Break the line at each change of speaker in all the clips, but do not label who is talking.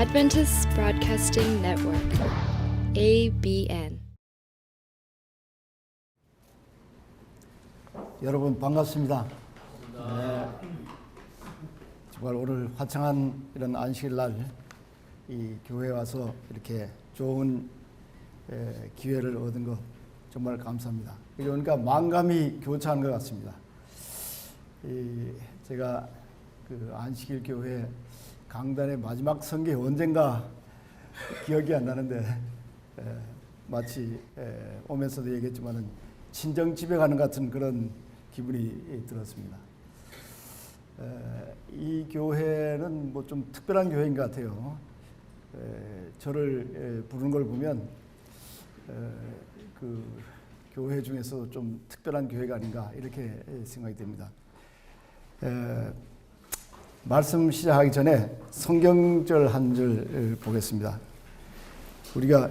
Adventist Broadcasting Network, ABN.
여러분 반갑습니다. 정말 오늘 화창한 이런 안식일 날 이 교회에 와서 이렇게 좋은 기회를 얻은 것 정말 감사합니다. 그러니까 만감이 교차한 것 같습니다. 제가 그 안식일 교회 강단의 마지막 설교 언젠가 기억이 안 나는데 마치 오면서도 얘기했지만은 친정 집에 가는 같은 그런 기분이 들었습니다. 이 교회는 뭐 좀 특별한 교회인 것 같아요. 저를 부르는 걸 보면 그 교회 중에서 좀 특별한 교회가 아닌가 이렇게 생각이 됩니다. 말씀 시작하기 전에 성경절 한 절 보겠습니다. 우리가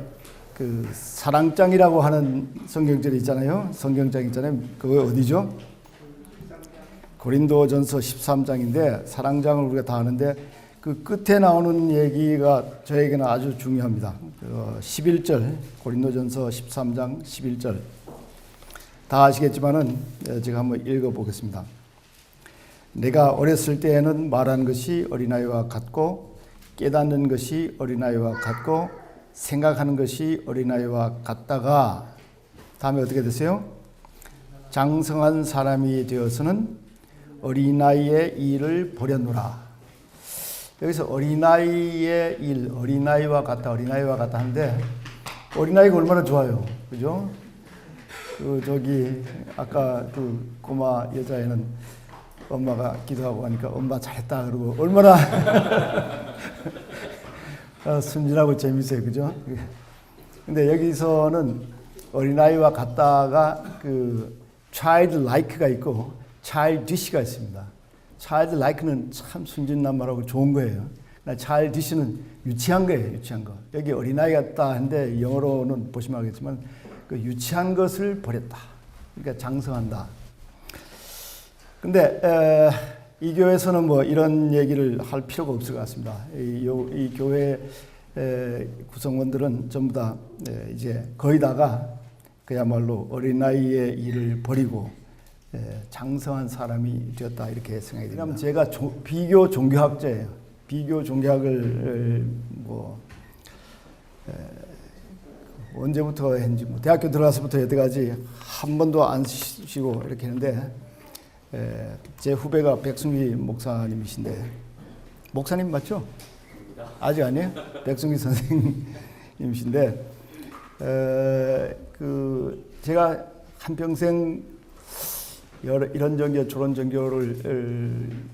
그 사랑장이라고 하는 성경절이 있잖아요. 성경장 있잖아요. 그거 어디죠? 고린도전서 13장인데 사랑장을 우리가 다 아는데 그 끝에 나오는 얘기가 저에게는 아주 중요합니다. 11절 고린도전서 13장 11절 다 아시겠지만은 제가 한번 읽어보겠습니다. 내가 어렸을 때에는 말하는 것이 어린아이와 같고 깨닫는 것이 어린아이와 같고 생각하는 것이 어린아이와 같다가 다음에 어떻게 되세요? 장성한 사람이 되어서는 어린아이의 일을 버렸노라. 여기서 어린아이의 일, 어린아이와 같다, 어린아이와 같다 하는데 어린아이가 얼마나 좋아요, 그죠? 저기 아까 그 꼬마 여자애는 엄마가 기도하고 하니까 엄마 잘했다 그러고 얼마나 순진하고 재밌어요, 그죠? 근데 여기서는 어린아이와 같다가 그 childlike가 있고 childish가 있습니다. childlike는 참 순진한 말하고 좋은 거예요. childish는 유치한 거예요, 유치한 거. 여기 어린아이 같다 한데 영어로는 보시면 알겠지만 그 유치한 것을 버렸다. 그러니까 장성한다. 근데 이 교회에서는 뭐 이런 얘기를 할 필요가 없을 것 같습니다. 이 교회 구성원들은 전부 다 이제 거의 다가 그야말로 어린아이의 일을 버리고 장성한 사람이 되었다 이렇게 생각이 됩니다. 왜냐하면 제가 비교 종교학자예요. 비교 종교학을 뭐 언제부터 했는지 뭐 대학교 들어가서부터 여태까지 한 번도 안 쉬고 이렇게 했는데 제 후배가 백승기 목사님이신데 목사님 맞죠? 아직 아니에요? 백승기 선생님이신데 그 제가 한평생 이런 종교 저런 종교를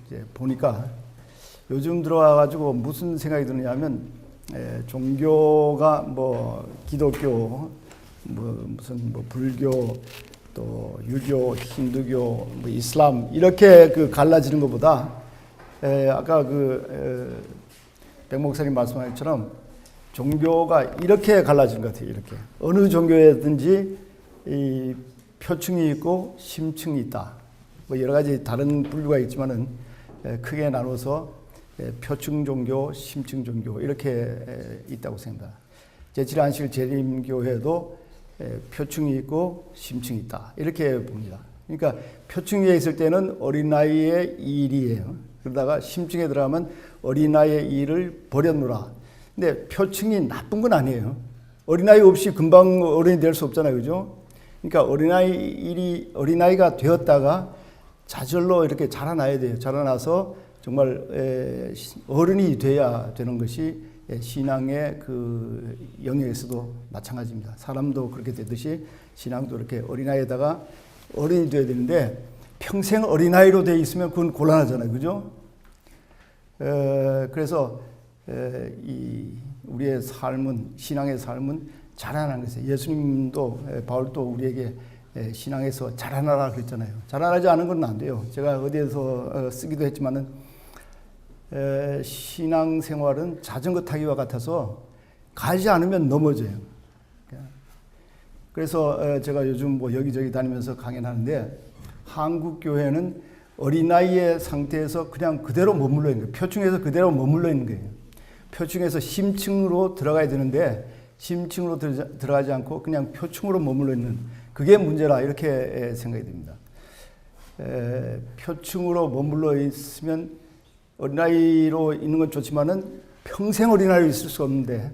이제 보니까 요즘 들어와가지고 무슨 생각이 드느냐면 종교가 뭐 기독교 뭐 무슨 뭐 불교 또 유교, 힌두교, 뭐 이슬람 이렇게 그 갈라지는 것보다 아까 백 목사님 말씀하신 것처럼 종교가 이렇게 갈라지는 것 같아요. 이렇게 어느 종교에든지 이 표층이 있고 심층이 있다. 뭐 여러 가지 다른 분류가 있지만은 크게 나눠서 표층 종교, 심층 종교 이렇게 있다고 생각합니다. 제7회 안식일 재림교회도 표층이 있고 심층이 있다. 이렇게 봅니다. 그러니까 표층에 있을 때는 어린아이의 일이에요. 그러다가 심층에 들어가면 어린아이의 일을 버렸노라. 근데 표층이 나쁜 건 아니에요. 어린아이 없이 금방 어른이 될 수 없잖아요. 그죠? 그러니까 어린아이가 되었다가 자절로 이렇게 자라나야 돼요. 자라나서 정말 어른이 돼야 되는 것이 신앙의 그 영역에서도 마찬가지입니다. 사람도 그렇게 되듯이 신앙도 이렇게 어린아이에다가 어른이 돼야 되는데 평생 어린아이로 돼 있으면 그건 곤란하잖아요. 그죠? 그래서 우리의 삶은, 신앙의 삶은 자라나는 것이에요. 예수님도 바울도 우리에게 신앙에서 자라나라 그랬잖아요. 자라나지 않은 건 안 돼요. 제가 어디에서 쓰기도 했지만은 신앙생활은 자전거 타기와 같아서 가지 않으면 넘어져요. 그래서 제가 요즘 뭐 여기저기 다니면서 강연하는데 한국 교회는 어린아이의 상태에서 그냥 그대로 머물러 있는 거예요. 표층에서 그대로 머물러 있는 거예요. 표층에서 심층으로 들어가야 되는데 심층으로 들어가지 않고 그냥 표층으로 머물러 있는 그게 문제라 이렇게 생각이 됩니다. 표층으로 머물러 있으면 어린아이로 있는 건 좋지만은 평생 어린아이로 있을 수가 없는데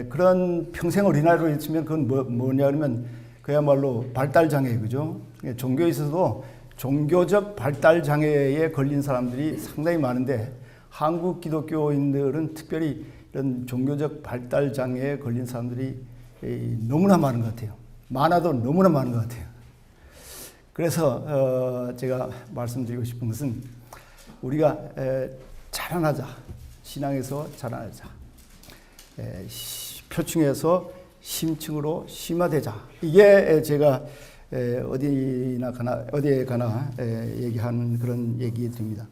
그런 평생 어린아이로 있으면 그건 뭐냐 그러면 그야말로 발달장애, 그죠? 종교에 있어서도 종교적 발달장애에 걸린 사람들이 상당히 많은데 한국 기독교인들은 특별히 이런 종교적 발달장애에 걸린 사람들이 너무나 많은 것 같아요. 많아도 너무나 많은 것 같아요. 그래서 제가 말씀드리고 싶은 것은 우리가 자라나자, 신앙에서 자라나자, 표층에서 심층으로 심화되자. 이게 제가 어디에 가나 얘기하는 그런 얘기들입니다.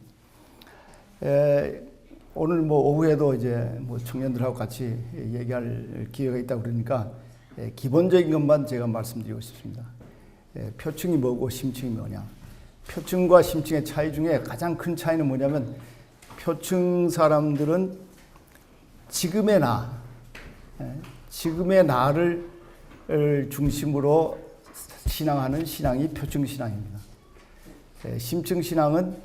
오늘 오후에도 이제 청년들하고 같이 얘기할 기회가 있다고 그러니까 기본적인 것만 제가 말씀드리고 싶습니다. 표층이 뭐고 심층이 뭐냐. 표층과 심층의 차이 중에 가장 큰 차이는 뭐냐면 표층 사람들은 지금의 나를 중심으로 신앙하는 신앙이 표층 신앙입니다. 심층 신앙은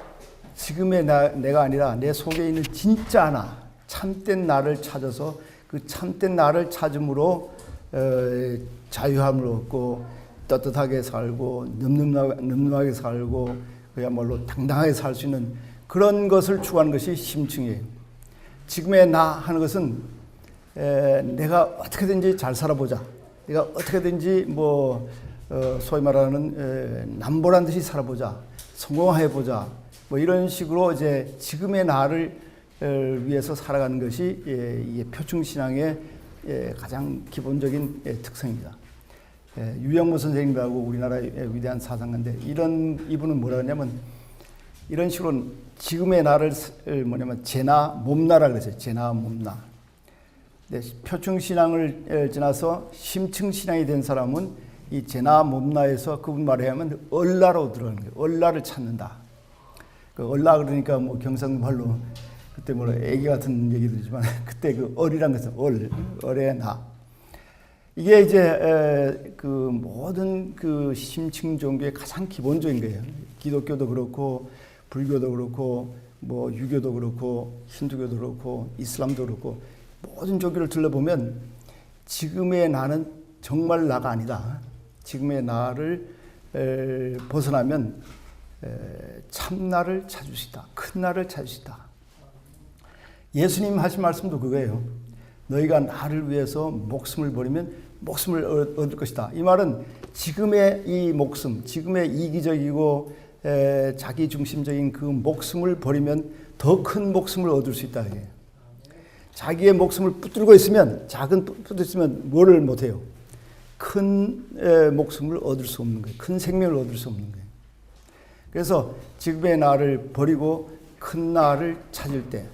지금의 내가 아니라 내 속에 있는 진짜 나, 참된 나를 찾아서 그 참된 나를 찾음으로 자유함을 얻고 떳떳하게 살고 늠름하게 살고 그야말로 당당하게 살 수 있는 그런 것을 추구하는 것이 심층이에요. 지금의 나 하는 것은 내가 어떻게든지 잘 살아보자. 내가 어떻게든지 소위 말하는 남보란 듯이 살아보자. 성공해보자. 이런 식으로 이제 지금의 나를 위해서 살아가는 것이 이게 표층신앙의 가장 기본적인 특성입니다. 유영모 선생님이라고 우리나라의 위대한 사상가인데 이분은 뭐라 하냐면 이런 식으로 지금의 나를 제나 몸나라 그랬어요. 제나 몸나. 표층신앙을 지나서 심층신앙이 된 사람은 이 제나 몸나에서 그분 말에 하면 얼라로 들어가는 거예요. 얼라를 찾는다. 그 얼라 그러니까 경상말로 그때 애기 같은 얘기들이지만 그때 그 얼이란 것은 얼의 나. 이게 이제 그 모든 그 심층 종교의 가장 기본적인 거예요. 기독교도 그렇고 불교도 그렇고 유교도 그렇고 힌두교도 그렇고 이슬람도 그렇고 모든 종교를 둘러보면 지금의 나는 정말 나가 아니다. 지금의 나를 벗어나면 참나를 찾을 수 있다. 큰 나를 찾을 수 있다. 예수님 하신 말씀도 그거예요. 너희가 나를 위해서 목숨을 버리면 목숨을 얻을 것이다. 이 말은 지금의 이 목숨, 지금의 이기적이고 자기 중심적인 그 목숨을 버리면 더 큰 목숨을 얻을 수 있다. 자기의 목숨을 붙들고 있으면 붙들고 있으면 뭐를 못해요? 큰 목숨을 얻을 수 없는 거예요. 큰 생명을 얻을 수 없는 거예요. 그래서 지금의 나를 버리고 큰 나를 찾을 때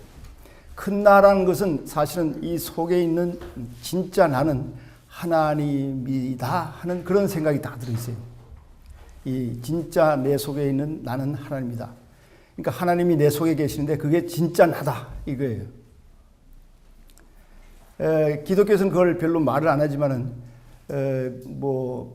큰 나라는 것은 사실은 이 속에 있는 진짜 나는 하나님이다 하는 그런 생각이 다 들어있어요. 이 진짜 내 속에 있는 나는 하나님이다. 그러니까 하나님이 내 속에 계시는데 그게 진짜 나다 이거예요. 기독교에서는 그걸 별로 말을 안 하지만은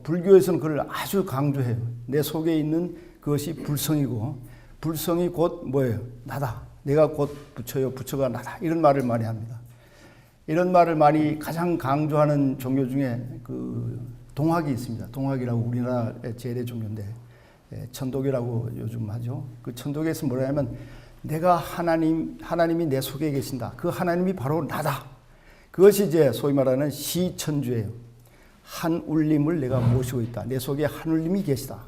불교에서는 그걸 아주 강조해요. 내 속에 있는 그것이 불성이고 불성이 곧 뭐예요? 나다. 내가 곧 부처요. 부처가 나다. 이런 말을 많이 합니다. 이런 말을 많이 가장 강조하는 종교 중에 그 동학이 있습니다. 동학이라고 우리나라 제대 종교인데 천도교라고 요즘 하죠. 그 천도교에서 뭐라 하면 내가 하나님이 내 속에 계신다. 그 하나님이 바로 나다. 그것이 이제 소위 말하는 시천주예요. 한 울림을 내가 모시고 있다. 내 속에 한 울림이 계시다.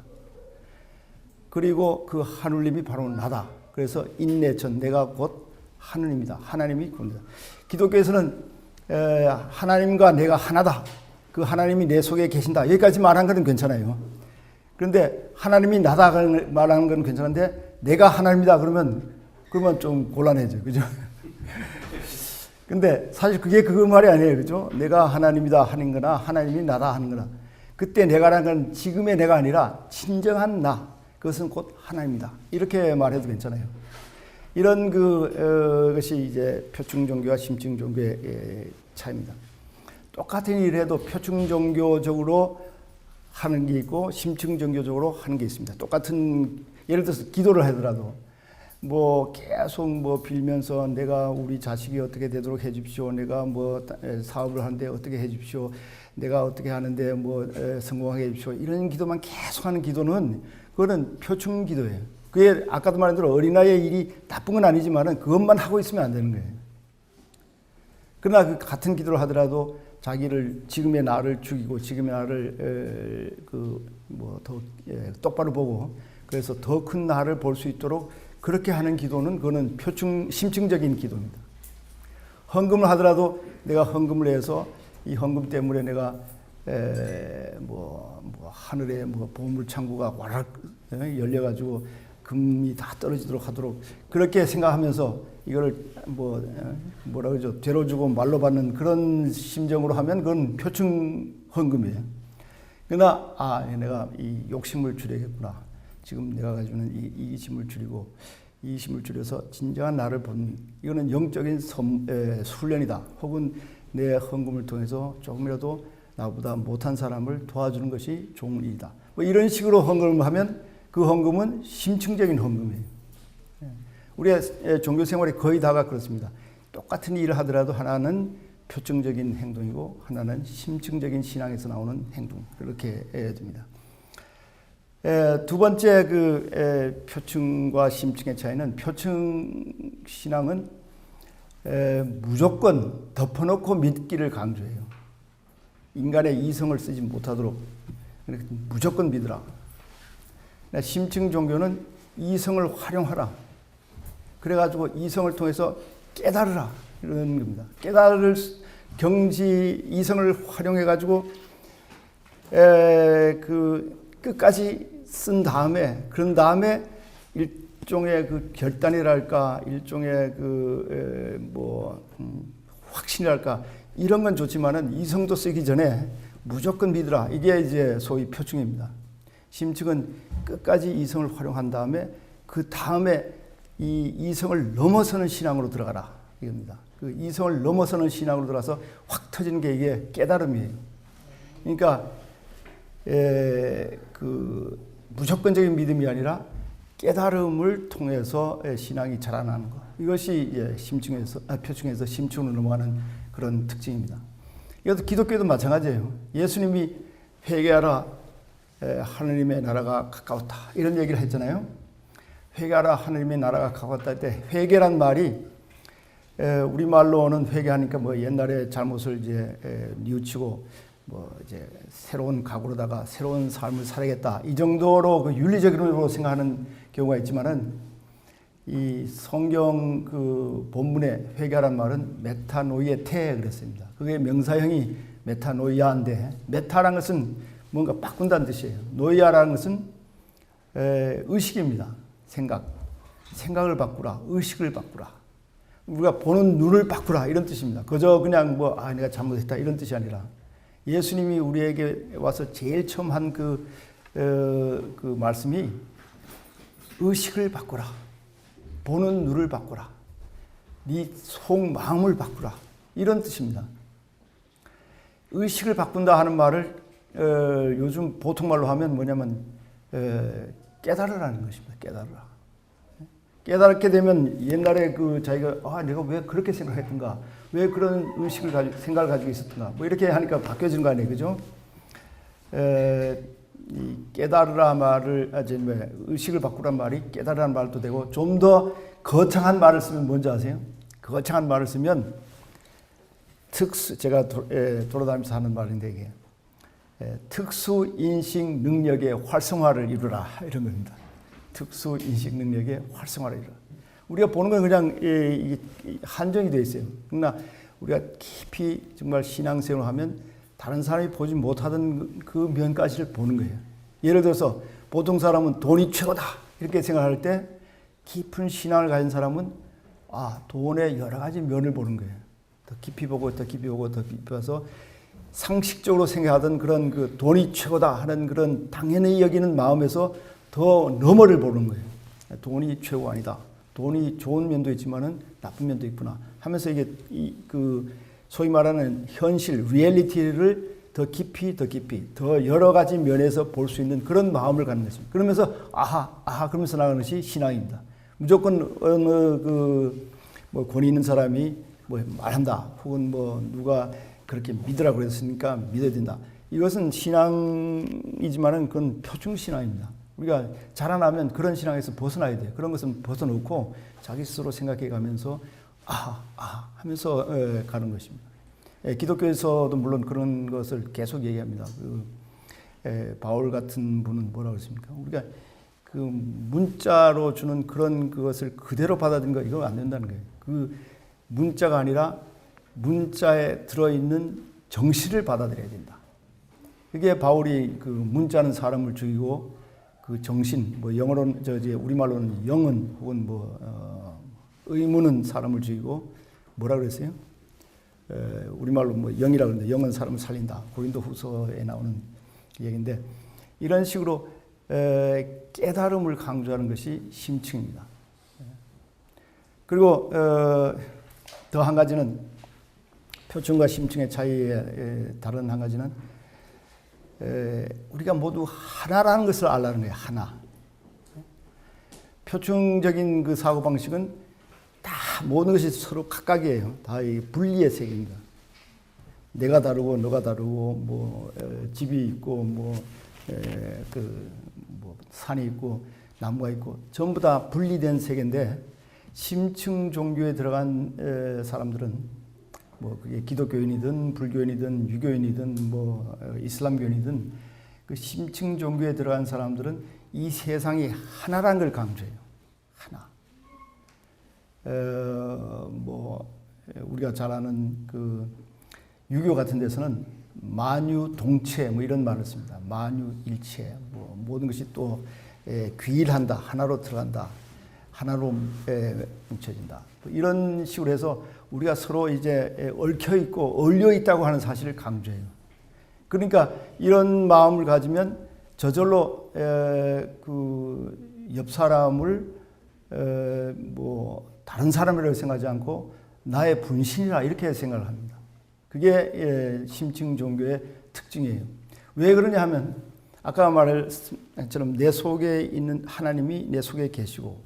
그리고 그 한 울림이 바로 나다. 그래서 인내천, 내가 곧 하느님이다. 하나님이 곧이다. 기독교에서는 하나님과 내가 하나다. 그 하나님이 내 속에 계신다. 여기까지 말한 건 괜찮아요. 그런데 하나님이 나다 말하는 건 괜찮은데 내가 하나님이다 그러면 좀 곤란해져. 그죠? 근데 사실 그게 그 말이 아니에요. 그죠? 내가 하나님이다 하는 거나 하나님이 나다 하는 거나 그때 내가라는 건 지금의 내가 아니라 진정한 나. 그것은 곧 하나님이다. 이렇게 말해도 괜찮아요. 이런 것이 이제 표충 종교와 심층 종교의 차이입니다. 똑같은 일을 해도 표충 종교적으로 하는 게 있고 심층 종교적으로 하는 게 있습니다. 똑같은 예를 들어서 기도를 하더라도 뭐 계속 뭐 빌면서 내가 우리 자식이 어떻게 되도록 해주십시오. 내가 뭐 사업을 하는데 어떻게 해주십시오. 내가 어떻게 하는데 뭐 성공하게 해주십시오. 이런 기도만 계속하는 기도는 그거는 표충 기도예요. 그게 아까도 말한 대로 어린아이의 일이 나쁜 건 아니지만은 그것만 하고 있으면 안 되는 거예요. 그러나 그 같은 기도를 하더라도 자기를 지금의 나를 죽이고 지금의 나를 더 똑바로 보고 그래서 더 큰 나를 볼 수 있도록 그렇게 하는 기도는 그거는 심층적인 기도입니다. 헌금을 하더라도 내가 헌금을 해서 이 헌금 때문에 내가 하늘에 뭐 보물 창고가 와락 열려가지고 금이 다 떨어지도록 하도록 그렇게 생각하면서 이거를 뭐라 그러죠? 되로 주고 말로 받는 그런 심정으로 하면 그건 표충 헌금이에요. 그러나 내가 이 욕심을 줄여야겠구나. 지금 내가 가지고 있는 이 힘을 줄이고 이 힘을 줄여서 진정한 나를 보는 이거는 영적인 훈련이다. 혹은 내 헌금을 통해서 조금이라도 나보다 못한 사람을 도와주는 것이 좋은 일이다. 뭐 이런 식으로 헌금을 하면 그 헌금은 심층적인 헌금이에요. 우리의 종교 생활이 거의 다가 그렇습니다. 똑같은 일을 하더라도 하나는 표층적인 행동이고 하나는 심층적인 신앙에서 나오는 행동. 그렇게 해야 됩니다. 두 번째 표층과 심층의 차이는 표층 신앙은 무조건 덮어놓고 믿기를 강조해요. 인간의 이성을 쓰지 못하도록 무조건 믿으라. 심층 종교는 이성을 활용하라. 그래가지고 이성을 통해서 깨달으라. 이런 겁니다. 깨달을 이성을 활용해가지고 끝까지 쓴 다음에 그런 다음에 일종의 결단이랄까 일종의 확신이랄까 이런 건 좋지만은 이성도 쓰기 전에 무조건 믿으라. 이게 이제 소위 표충입니다. 심층은 끝까지 이성을 활용한 다음에 그 다음에 이 이성을 넘어서는 신앙으로 들어가라. 이겁니다. 그 이성을 넘어서는 신앙으로 들어가서 확 터지는 게 이게 깨달음이에요. 그러니까 무조건적인 믿음이 아니라 깨달음을 통해서 신앙이 자라나는 것. 이것이 표충에서 심층으로 넘어가는 그런 특징입니다. 이것도 기독교도 마찬가지예요. 예수님이 회개하라 하느님의 나라가 가까웠다 이런 얘기를 했잖아요. 회개하라 하느님의 나라가 가까웠다 할 때 회개란 말이 우리말로는 회개하니까 뭐 옛날에 잘못을 이제 뉘우치고 이제 새로운 각오로다가 새로운 삶을 살아야겠다 이 정도로 윤리적으로 생각하는 경우가 있지만은 이 성경 본문에 회개하란 말은 메타노이에테 그랬습니다. 그게 명사형이 메타노이아인데 메타라는 것은 뭔가 바꾼다는 뜻이에요. 노이아라는 것은 의식입니다. 생각을 바꾸라, 의식을 바꾸라. 우리가 보는 눈을 바꾸라 이런 뜻입니다. 그저 그냥 내가 잘못했다 이런 뜻이 아니라 예수님이 우리에게 와서 제일 처음 한 그 말씀이 의식을 바꾸라. 보는 눈을 바꾸라. 네 속마음을 바꾸라. 이런 뜻입니다. 의식을 바꾼다 하는 말을 요즘 보통 말로 하면 뭐냐면 깨달으라는 것입니다. 깨달으라. 깨닫게 되면 옛날에 자기가 내가 왜 그렇게 생각했던가, 왜 그런 생각을 가지고 있었던가, 이렇게 하니까 바뀌어지는 거 아니에요, 그죠? 이 깨달으라 말을 의식을 바꾸란 말이 깨달으라는 말도 되고 좀 더 거창한 말을 쓰면 뭔지 아세요? 거창한 말을 쓰면 제가 돌아다니면서 하는 말인데 이게 특수 인식 능력의 활성화를 이루라 이런 겁니다. 특수 인식 능력의 활성화를 이루라. 우리가 보는 건 그냥 한정이 되어 있어요. 그러나 우리가 깊이 정말 신앙생활을 하면 다른 사람이 보지 못하던 그 면까지를 보는 거예요. 예를 들어서 보통 사람은 돈이 최고다 이렇게 생각할 때 깊은 신앙을 가진 사람은 돈의 여러 가지 면을 보는 거예요. 더 깊이 보고 더 깊이 보고 더 깊이 봐서 상식적으로 생각하던 그런 돈이 최고다 하는 그런 당연히 여기는 마음에서 더 너머를 보는 거예요. 돈이 최고 아니다. 돈이 좋은 면도 있지만은 나쁜 면도 있구나 하면서 이게 소위 말하는 현실, 리얼리티를 더 깊이, 더 여러 가지 면에서 볼 수 있는 그런 마음을 갖는 것입니다. 그러면서 아하 그러면서 나가는 것이 신앙입니다. 무조건 어느 뭐 권위 있는 사람이 뭐 말한다, 혹은 뭐 누가 그렇게 믿으라고 그랬으니까 믿어야 된다. 이것은 신앙이지만은 그건 표충 신앙입니다. 우리가 자라나면 그런 신앙에서 벗어나야 돼요. 그런 것은 벗어놓고 자기 스스로 생각해 가면서 하면서 가는 것입니다. 기독교에서도 물론 그런 것을 계속 얘기합니다. 바울 같은 분은 뭐라고 했습니까? 우리가 그 문자로 주는 그런 그것을 그대로 받아들인 거 이거 안 된다는 거예요. 그 문자가 아니라 문자에 들어있는 정신을 받아들여야 된다. 그게 바울이 그 문자는 사람을 죽이고 그 정신, 뭐 영어로는 우리말로는 영은 혹은 의문은 사람을 죽이고 뭐라 그랬어요? 우리말로 뭐 영이라고 하는데 영은 사람을 살린다. 고린도후서에 나오는 얘기인데 이런 식으로 깨달음을 강조하는 것이 심층입니다. 그리고 더 한 가지는 표층과 심층의 차이의 다른 한 가지는 우리가 모두 하나라는 것을 알라는 거예요. 하나. 표층적인 그 사고방식은 다 모든 것이 서로 각각이에요. 다 이 분리의 세계입니다. 내가 다르고 너가 다르고 집이 있고 산이 있고 나무가 있고 전부 다 분리된 세계인데 심층 종교에 들어간 사람들은 그게 기독교인이든 불교인이든 유교인이든 이슬람교인이든 그 심층 종교에 들어간 사람들은 이 세상이 하나라는 걸 강조해요. 하나. 우리가 잘 아는 그 유교 같은 데서는 만유동체 이런 말을 씁니다. 만유일체. 모든 것이 또 귀일한다. 하나로 들어간다. 하나로 뭉쳐진다. 이런 식으로 해서 우리가 서로 이제 얽혀 있고 얼려 있다고 하는 사실을 강조해요. 그러니까 이런 마음을 가지면 저절로 그 옆 사람을 다른 사람이라고 생각하지 않고 나의 분신이라 이렇게 생각을 합니다. 그게 심층 종교의 특징이에요. 왜 그러냐 하면 아까 말했처럼 내 속에 있는 하나님이 내 속에 계시고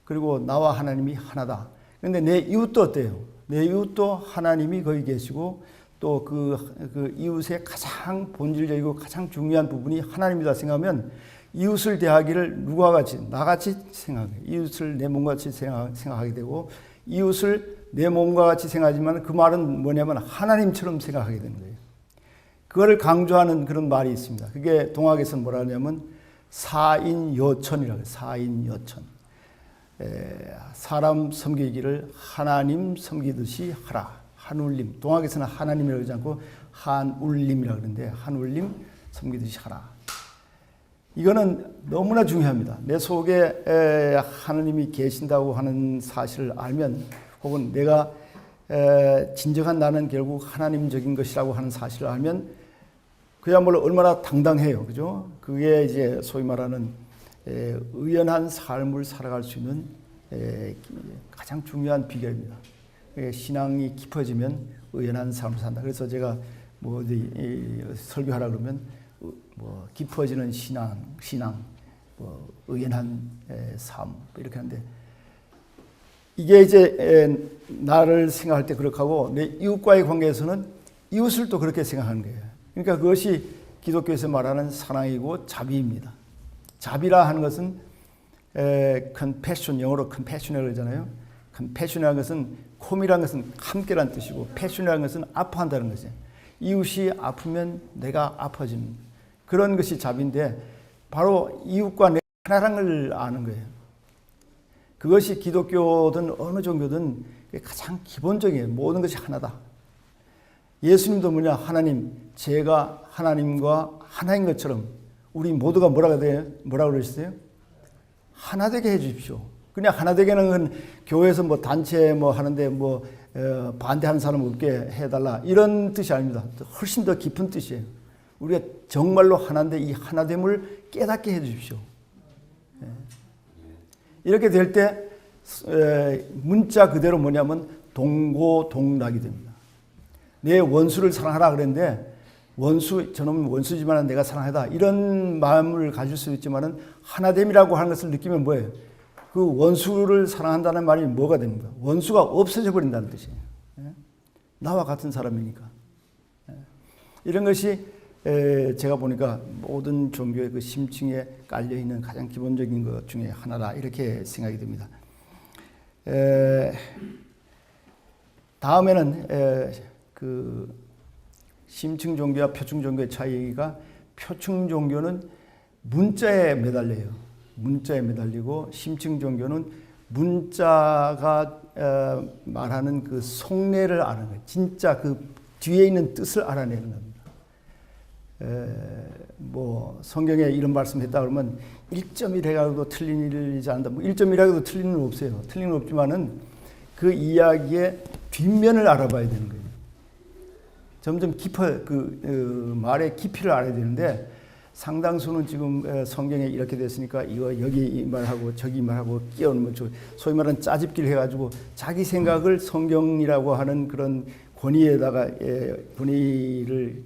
그리고 나와 하나님이 하나다. 그런데 내 이웃도 어때요? 내 이웃도 하나님이 거기 계시고 또 그 이웃의 가장 본질적이고 가장 중요한 부분이 하나님이다 생각하면 이웃을 대하기를 누구와 같이 나같이 생각해요. 이웃을 내 몸과 같이 생각하게 되고 이웃을 내 몸과 같이 생각하지만 그 말은 뭐냐면 하나님처럼 생각하게 되는 거예요. 그거를 강조하는 그런 말이 있습니다. 그게 동학에서는 뭐라 하냐면 사인여천이라고 해요. 사인여천. 사람 섬기기를 하나님 섬기듯이 하라. 한울림. 동학에서는 하나님이라고 하지 않고 한울림이라고 그러는데 한울림 섬기듯이 하라. 이거는 너무나 중요합니다. 내 속에 하나님이 계신다고 하는 사실을 알면 혹은 내가 진정한 나는 결국 하나님적인 것이라고 하는 사실을 알면 그야말로 얼마나 당당해요. 그죠? 그게 이제 소위 말하는 의연한 삶을 살아갈 수 있는 가장 중요한 비결입니다. 신앙이 깊어지면 의연한 삶을 산다. 그래서 제가 어디 설교하라 그러면 깊어지는 신앙, 의연한 삶 이렇게 하는데 이게 이제 나를 생각할 때 그렇게 하고 내 이웃과의 관계에서는 이웃을 또 그렇게 생각하는 거예요. 그러니까 그것이 기독교에서 말하는 사랑이고 자비입니다. 자비라 하는 것은 compassion, 영어로 compassion이라고 그러잖아요. compassion이라는 것은 콤이라는 것은 함께라는 뜻이고 passion이라는 것은 아파한다는 것이에요. 이웃이 아프면 내가 아파지는 그런 것이 자비인데 바로 이웃과 내 하나라는 걸 아는 거예요. 그것이 기독교든 어느 종교든 가장 기본적이에요. 모든 것이 하나다. 예수님도 하나님, 제가 하나님과 하나인 것처럼 우리 모두가 뭐라고 그러셨어요? 하나 되게 해 주십시오. 그냥 하나 되게 하는 건 교회에서 단체 하는데 반대하는 사람 없게 해달라 이런 뜻이 아닙니다. 훨씬 더 깊은 뜻이에요. 우리가 정말로 하나인데 이 하나됨을 깨닫게 해 주십시오. 이렇게 될 때 문자 그대로 뭐냐면 동고동락이 됩니다. 내 원수를 사랑하라 그랬는데 저놈 원수지만 내가 사랑하다 이런 마음을 가질 수 있지만은 하나됨이라고 하는 것을 느끼면 뭐예요? 그 원수를 사랑한다는 말이 뭐가 됩니까? 원수가 없어져 버린다는 뜻이에요. 나와 같은 사람이니까. 이런 것이 제가 보니까 모든 종교의 그 심층에 깔려 있는 가장 기본적인 것 중에 하나다 이렇게 생각이 듭니다. 다음에는 그 심층 종교와 표층 종교의 차이가 표층 종교는 문자에 매달려요. 문자에 매달리고 심층 종교는 문자가 말하는 그 속내를 아는 거예요. 진짜 그 뒤에 있는 뜻을 알아내는 겁니다. 뭐 성경에 이런 말씀했다 그러면 1.1 해가지고 틀린 일이지 않는다. 뭐 1.1하고도 틀린 일 없어요. 틀린 일 없지만은 그 이야기의 뒷면을 알아봐야 되는 거예요. 점점 말의 깊이를 알아야 되는데 상당수는 지금 성경에 이렇게 됐으니까 이거 여기 이 말하고 저기 말하고 끼얹으면 소위 말하는 짜집기를 해가지고 자기 생각을 성경이라고 하는 그런 권위에다가 권위를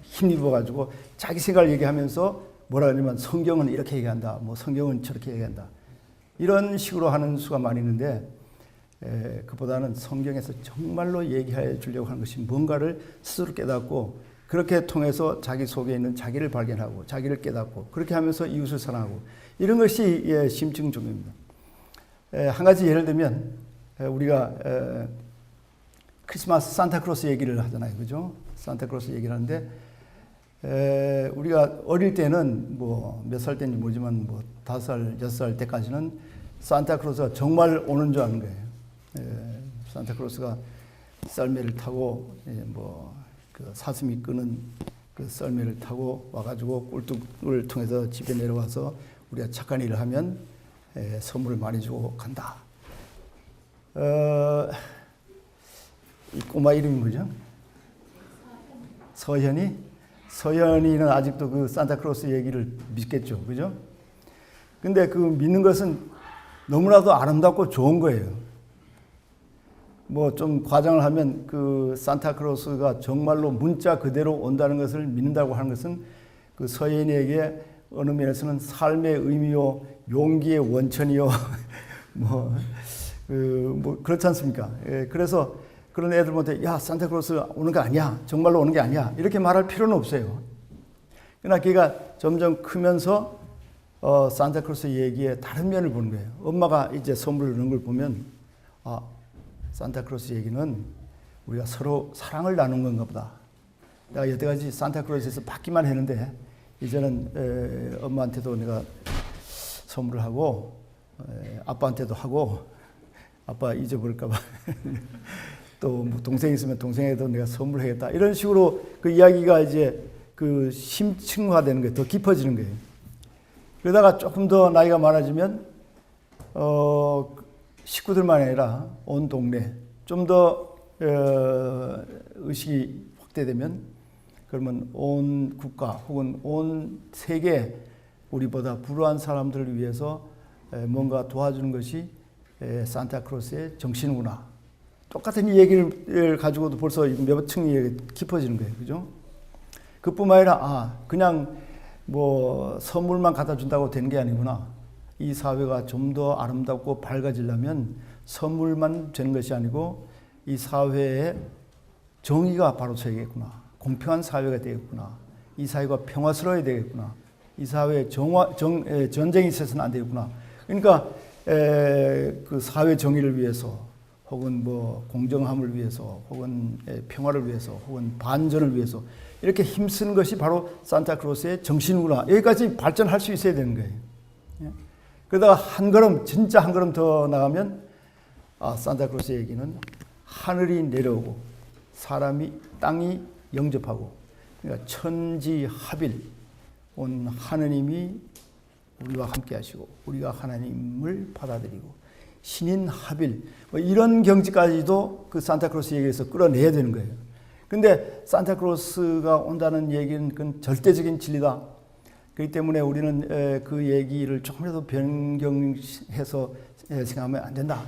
힘입어가지고 자기 생각을 얘기하면서 뭐라 그러냐면 성경은 이렇게 얘기한다. 뭐 성경은 저렇게 얘기한다. 이런 식으로 하는 수가 많이 있는데 그보다는 성경에서 정말로 얘기해 주려고 하는 것이 뭔가를 스스로 깨닫고 그렇게 통해서 자기 속에 있는 자기를 발견하고 자기를 깨닫고 그렇게 하면서 이웃을 사랑하고 이런 것이 심층 종교입니다. 한 가지 예를 들면 우리가 크리스마스 산타크로스 얘기를 하잖아요. 그죠? 산타크로스 얘기를 하는데 우리가 어릴 때는 뭐 몇 살 때인지 모르지만 뭐 5살, 6살 때까지는 산타크로스가 정말 오는 줄 아는 거예요. 산타크로스가 썰매를 타고 그 사슴이 끄는 그 썰매를 타고 와가지고 꿀뚝을 통해서 집에 내려와서 우리가 착한 일을 하면 선물을 많이 주고 간다. 이 꼬마 이름이 뭐죠? 서현이? 서현이는 아직도 그 산타크로스 얘기를 믿겠죠. 그죠? 근데 그 믿는 것은 너무나도 아름답고 좋은 거예요. 뭐 좀 과장을 하면 그 산타크로스가 정말로 문자 그대로 온다는 것을 믿는다고 하는 것은 그 서현이에게 어느 면에서는 삶의 의미요, 용기의 원천이요, 뭐 그렇지 않습니까? 그래서 그런 애들한테 야 산타크로스 오는 거 아니야, 정말로 오는 게 아니야 이렇게 말할 필요는 없어요. 그러나 걔가 점점 크면서 산타크로스 얘기의 다른 면을 보는 거예요. 엄마가 이제 선물을 넣는 걸 보면 산타크로스 얘기는 우리가 서로 사랑을 나눈 건가 보다. 내가 여태까지 산타크로스에서 받기만 했는데 이제는 엄마한테도 내가 선물을 하고 아빠한테도 하고 아빠 잊어버릴까 봐 또 동생이 있으면 동생에도 내가 선물하겠다. 이런 식으로 그 이야기가 이제 그 심층화되는 거예요. 더 깊어지는 거예요. 그러다가 조금 더 나이가 많아지면 식구들만 아니라 온 동네 좀 더 의식이 확대되면 그러면 온 국가 혹은 온 세계 우리보다 불우한 사람들을 위해서 뭔가 도와주는 것이 산타크로스의 정신이구나. 똑같은 이 얘기를 가지고도 벌써 몇 층이 깊어지는 거예요. 그죠? 그뿐만 아니라 그냥 뭐 선물만 갖다 준다고 되는 게 아니구나. 이 사회가 좀 더 아름답고 밝아지려면 선물만 되는 것이 아니고 이 사회에 정의가 바로 서야겠구나. 공평한 사회가 되겠구나. 이 사회가 평화스러워야 되겠구나. 이 사회에 전쟁이 있어서는 안 되겠구나. 그러니까 그 사회 정의를 위해서 혹은 뭐 공정함을 위해서 혹은 평화를 위해서 혹은 반전을 위해서 이렇게 힘쓰는 것이 바로 산타크로스의 정신이구나. 여기까지 발전할 수 있어야 되는 거예요. 그러다가 한 걸음 진짜 한 걸음 더 나가면 산타크로스 얘기는 하늘이 내려오고 사람이 땅이 영접하고 그러니까 천지합일 온 하느님이 우리와 함께 하시고 우리가 하나님을 받아들이고 신인 합일 뭐 이런 경지까지도 그 산타크로스 얘기에서 끌어내야 되는 거예요. 근데 산타크로스가 온다는 얘기는 그건 절대적인 진리다. 그렇기 때문에 우리는 그 얘기를 조금이라도 변경해서 생각하면 안 된다.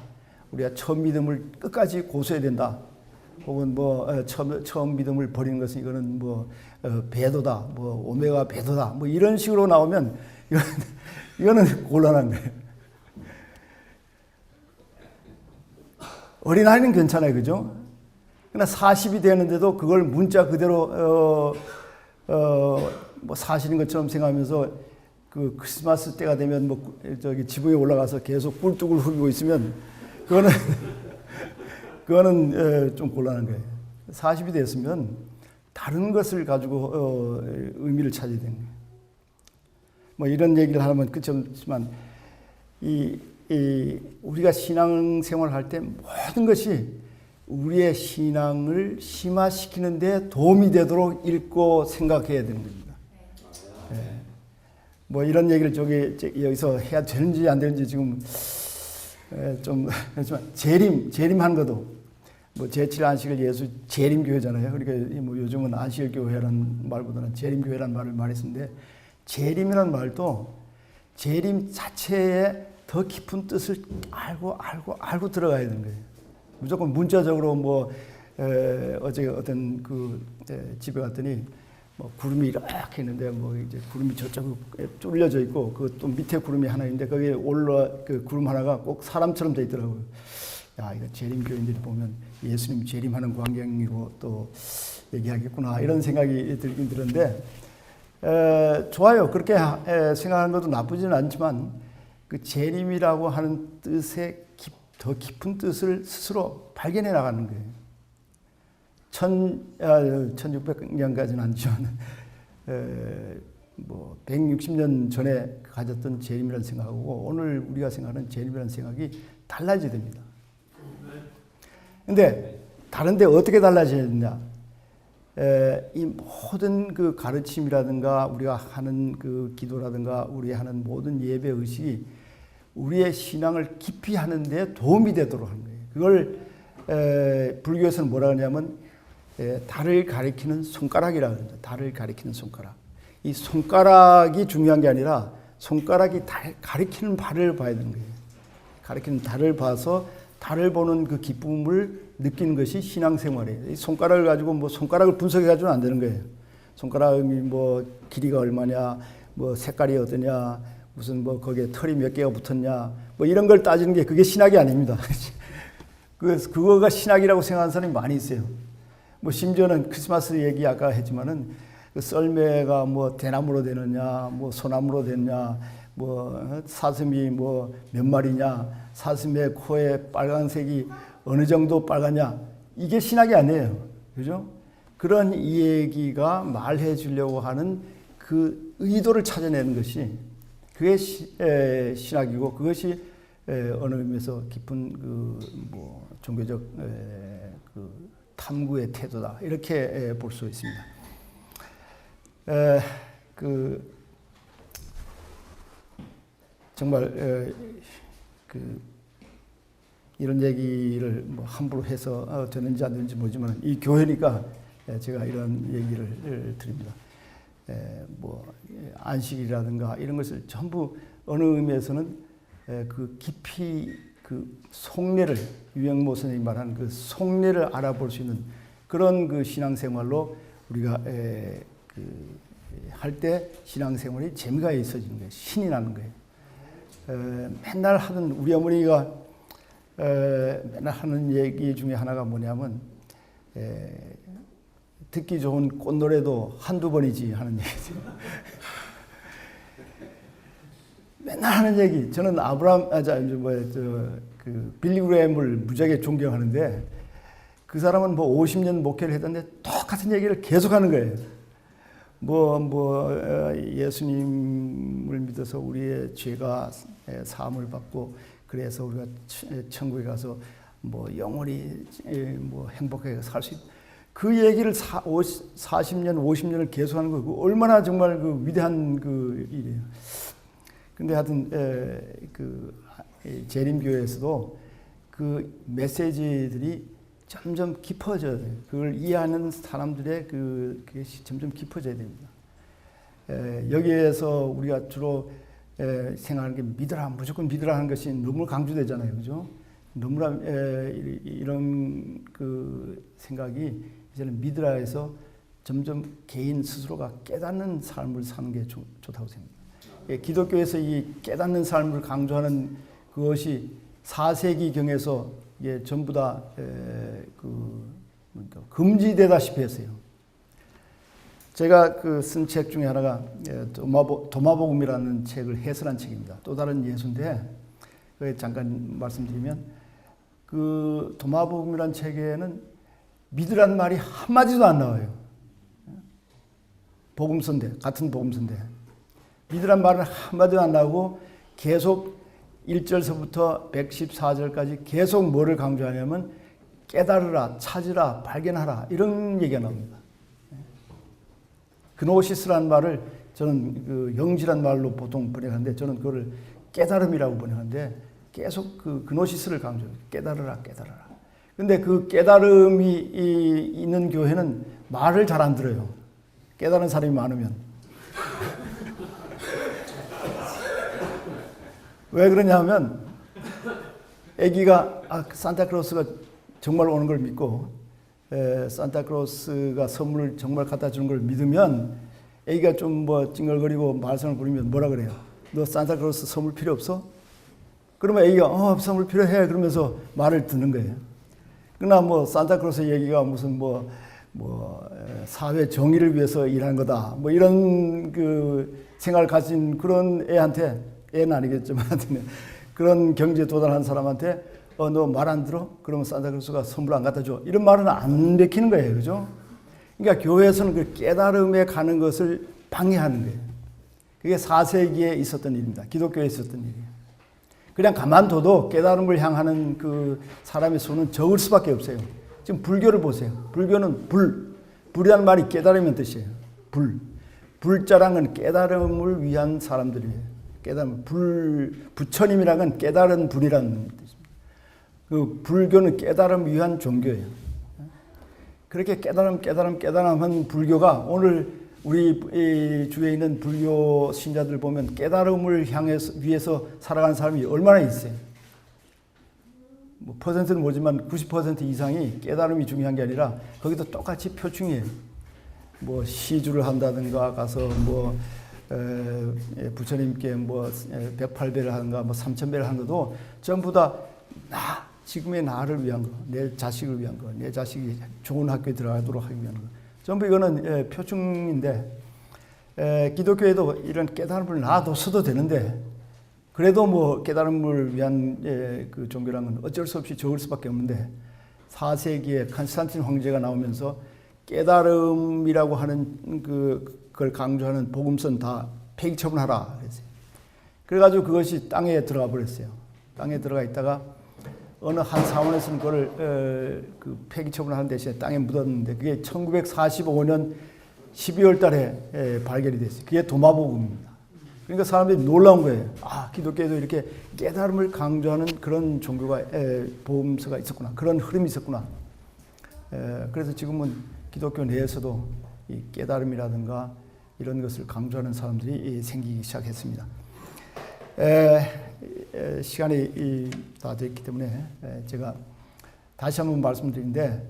우리가 처음 믿음을 끝까지 고수해야 된다. 혹은 처음 믿음을 버리는 것은 이거는 배도다, 오메가 배도다, 이런 식으로 나오면 이거는 곤란한 거예요. 어린아이는 괜찮아요, 그죠? 그러나 40이 되는데도 그걸 문자 그대로 사실인 것처럼 생각하면서 그 크리스마스 때가 되면 지붕에 올라가서 계속 꿀뚝을 후비고 있으면 그거는 좀 곤란한 거예요. 40이 됐으면 다른 것을 가지고 의미를 찾아야 되는 거예요. 이런 얘기를 하면 끝이 없지만 우리가 신앙생활을 할 때 모든 것이 우리의 신앙을 심화시키는 데 도움이 되도록 읽고 생각해야 되는 겁니다. 이런 얘기를 여기서 해야 되는지 안 되는지 지금 좀 하지만 재림한 것도 제7 안식일 예수 재림교회잖아요. 그러니까 요즘은 안식일교회라는 말보다는 재림교회라는 말을 많이 쓰는데 재림이라는 말도 재림 자체에 더 깊은 뜻을 알고 들어가야 되는 거예요. 무조건 문자적으로 어제 어떤 집에 갔더니 구름이 이렇게 있는데 이제 구름이 저쪽으로 뚫려져 있고 그 또 밑에 구름이 하나 있는데 거기에 그 구름 하나가 꼭 사람처럼 돼 있더라고요. 야, 이거 재림교인들이 보면 예수님 재림하는 광경이고 또 얘기하겠구나 이런 생각이 들긴 들었는데 좋아요. 그렇게 생각하는 것도 나쁘지는 않지만 그 재림이라고 하는 뜻의 더 깊은 뜻을 스스로 발견해 나가는 거예요. 1600년까지는 아니지만 160년 전에 가졌던 재림이라는 생각하고 오늘 우리가 생각하는 재림이라는 생각이 달라져야 됩니다. 근데 다른데 어떻게 달라져야 되냐? 이 모든 그 가르침이라든가 우리가 하는 그 기도라든가 우리 하는 모든 예배 의식이 우리의 신앙을 깊이 하는 데 도움이 되도록 하는 거예요. 그걸 불교에서는 뭐라 하냐면 달을 가리키는 손가락이라고 합니다. 달을 가리키는 손가락. 이 손가락이 중요한 게 아니라 손가락이 가리키는 바를 봐야 되는 거예요. 가리키는 달을 봐서 달을 보는 그 기쁨을 느끼는 것이 신앙생활이에요. 이 손가락을 가지고 손가락을 분석해 가지고는 안 되는 거예요. 손가락이 길이가 얼마냐, 색깔이 어떠냐, 무슨 거기에 털이 몇 개가 붙었냐, 이런 걸 따지는 게 그게 신학이 아닙니다. 그거가 신학이라고 생각하는 사람이 많이 있어요. 심지어는 크리스마스 얘기 아까 했지만은 그 썰매가 대나무로 되느냐, 소나무로 되느냐, 사슴이 몇 마리냐, 사슴의 코에 빨간색이 어느 정도 빨갛냐, 이게 신학이 아니에요. 그죠? 그런 얘기가 말해 주려고 하는 그 의도를 찾아내는 것이 그게 신학이고 그것이 어느 의미에서 깊은 종교적 탐구의 태도다 이렇게 볼 수 있습니다. 정말 이런 얘기를 함부로 해서 되는지 안 되는지 모르지만 이 교회니까 제가 이런 얘기를 드립니다. 안식이라든가 이런 것을 전부 어느 의미에서는 그 깊이 그 속내를 유영모 선생님이 말하는 그 속내를 알아볼 수 있는 그런 그 신앙생활로 우리가 할 때 신앙생활이 재미가 있어지는 거예요. 신이 나는 거예요. 맨날 하는 우리 어머니가 맨날 하는 얘기 중에 하나가 뭐냐면 듣기 좋은 꽃노래도 한두 번이지 하는 얘기죠. 맨날 하는 얘기. 저는 빌리 그레임을 무지하게 존경하는데 그 사람은 50년 목회를 했는데 똑같은 얘기를 계속하는 거예요. 예수님을 믿어서 우리의 죄가 사함을 받고 그래서 우리가 천국에 가서 영원히 행복하게 살 수 있다. 그 얘기를 40년, 50년을 계속하는 거 얼마나 정말 그 위대한 그 일이에요. 근데 하여튼 재림교회에서도 그 메시지들이 점점 깊어져야 돼요. 그걸 이해하는 사람들의 그게 점점 깊어져야 됩니다. 여기에서 우리가 주로 생각하는 게 믿으라, 무조건 믿으라 하는 것이 너무 강조되잖아요, 그죠? 너무나 이런 그 생각이 이제는 믿으라에서 점점 개인 스스로가 깨닫는 삶을 사는 게 좋다고 생각합니다. 기독교에서 이 깨닫는 삶을 강조하는 그것이 4세기경에서 전부 다 금지되다시피 했어요. 제가 쓴 책 중에 하나가 도마복음이라는 책을 해설한 책입니다. 또 다른 예수인데 잠깐 말씀드리면 그 도마복음이라는 책에는 믿으란 말이 한마디도 안 나와요. 복음서인데, 같은 복음서인데 믿으란 말은 한마디도 안 나오고 계속 1절서부터 114절까지 계속 뭐를 강조하냐면 깨달으라, 찾으라, 발견하라 이런 얘기가 나옵니다. 그노시스라는 말을 저는 그 영지란 말로 보통 번역하는데 저는 그거를 깨달음이라고 번역하는데 계속 그 그노시스를 강조해요. 깨달으라, 깨달으라. 근데 그 깨달음이 있는 교회는 말을 잘 안 들어요. 깨달은 사람이 많으면. 왜 그러냐면 아기가 산타클로스가 정말 오는 걸 믿고 산타클로스가 선물을 정말 갖다 주는 걸 믿으면 아기가 좀 찡얼거리고 말썽을 부리면 뭐라 그래요? 너 산타클로스 선물 필요 없어? 그러면 아기가 선물 필요해 그러면서 말을 듣는 거예요. 그러나 산타클로스 얘기가 무슨 사회 정의를 위해서 일한 거다 이런 그 생각을 가진 그런 애는 아니겠지만 그런 경지에 도달한 사람한테 너 말 안 들어? 그러면 산타클로스가 선물 안 갖다 줘. 이런 말은 안 베끼는 거예요. 그죠? 그러니까 교회에서는 그 깨달음에 가는 것을 방해하는 거예요. 그게 4세기에 있었던 일입니다. 기독교에 있었던 일이에요. 그냥 가만둬도 깨달음을 향하는 그 사람의 수는 적을 수밖에 없어요. 지금 불교를 보세요. 불교는 불이라는 말이 깨달음이라는 뜻이에요. 불자랑은 깨달음을 위한 사람들이에요. 깨달음, 부처님이라는 건 깨달은 분이라는 뜻입니다. 그 불교는 깨달음 위한 종교예요. 그렇게 깨달음한 불교가 오늘 우리 주위에 있는 불교 신자들 보면 깨달음을 위해서 살아가는 사람이 얼마나 있어요. 퍼센트는 모르지만 90% 이상이 깨달음이 중요한 게 아니라 거기도 똑같이 표충이에요. 시주를 한다든가 가서 부처님께 108배를 하는가 3000배를 하는 것도 전부 다 지금의 나를 위한 거, 내 자식을 위한 거, 내 자식이 좋은 학교에 들어가도록 하기 위한 거. 전부 이거는 표충인데 기독교에도 이런 깨달음을 놔뒀어도 되는데 그래도 깨달음을 위한 그 종교라는 건 어쩔 수 없이 적을 수밖에 없는데 4세기에 콘스탄틴 황제가 나오면서 깨달음이라고 하는 그걸 강조하는 복음서는 다 폐기 처분하라 그랬어요. 그래가지고 그것이 땅에 들어가 버렸어요. 땅에 들어가 있다가 어느 한 사원에서는 그걸 폐기 처분하는 대신에 땅에 묻었는데 그게 1945년 12월 달에 발견이 됐어요. 그게 도마복음입니다. 그러니까 사람들이 놀라운 거예요. 기독교에도 이렇게 깨달음을 강조하는 그런 종교가 복음서가 있었구나. 그런 흐름이 있었구나. 그래서 지금은 기독교 내에서도 이 깨달음이라든가 이런 것을 강조하는 사람들이 생기기 시작했습니다. 시간이 다 됐기 때문에 제가 다시 한번 말씀드리는데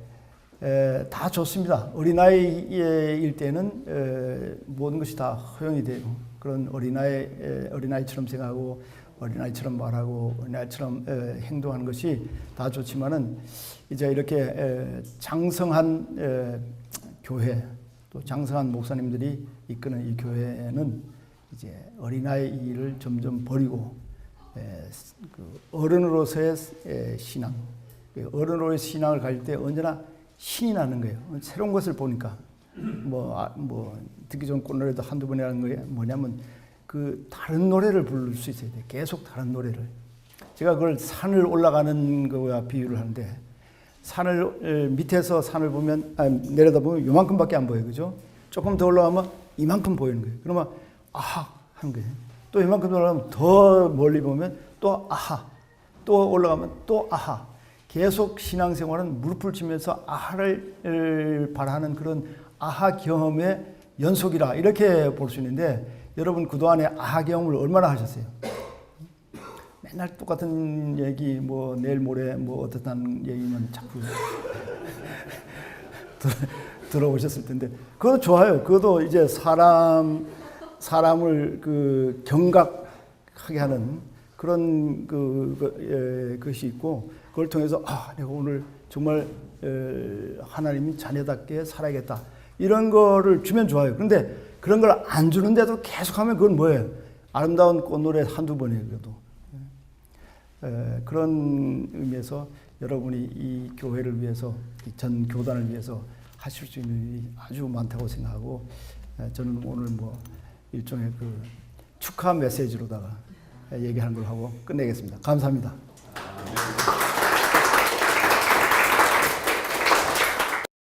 다 좋습니다. 어린아이일 때는 모든 것이 다 허용이 돼요. 그런 어린아이처럼 생각하고 어린아이처럼 말하고 어린아이처럼 행동하는 것이 다 좋지만은 이제 이렇게 장성한 교회 또 장성한 목사님들이 이끄는 이 교회는 이제 어린아이를 점점 버리고 그 어른으로서의 신앙, 어른으로의 신앙을 가질 때 언제나 신이 나는 거예요. 새로운 것을 보니까 듣기 좋은 꽃노래도 한두 번에 하는 거예요. 뭐냐면 그 다른 노래를 부를 수 있어야 돼. 계속 다른 노래를. 제가 그걸 산을 올라가는 거와 비유를 하는데 산을 밑에서 산을 보면 내려다보면 요만큼밖에 안 보여요. 그죠? 조금 더 올라가면 이만큼 보이는 거예요. 그러면 아하 하는 거예요. 또 이만큼 올라가면 더 멀리 보면 또 아하. 또 올라가면 또 아하. 계속 신앙생활은 무릎을 치면서 아하를 바라는 그런 아하 경험에 연속이라 이렇게 볼 수 있는데 여러분 그동안에 아하 경험을 얼마나 하셨어요? 맨날 똑같은 얘기 뭐 내일 모레 뭐 어떻다는 얘기만 자꾸 들어오셨을 텐데 그것도 좋아요. 그것도 이제 사람을 그 경각하게 하는 그런 것이 있고 그걸 통해서 내가 오늘 정말 하나님이 자녀답게 살아야겠다 이런 거를 주면 좋아요. 그런데 그런 걸 안 주는데도 계속하면 그건 뭐예요? 아름다운 꽃노래 한두 번이에요. 그래도 그런 의미에서 여러분이 이 교회를 위해서 전 교단을 위해서 하실 수 있는 일이 아주 많다고 생각하고 저는 오늘 뭐 일종의 그 축하 메시지로다가 얘기하는 걸 하고 끝내겠습니다. 감사합니다.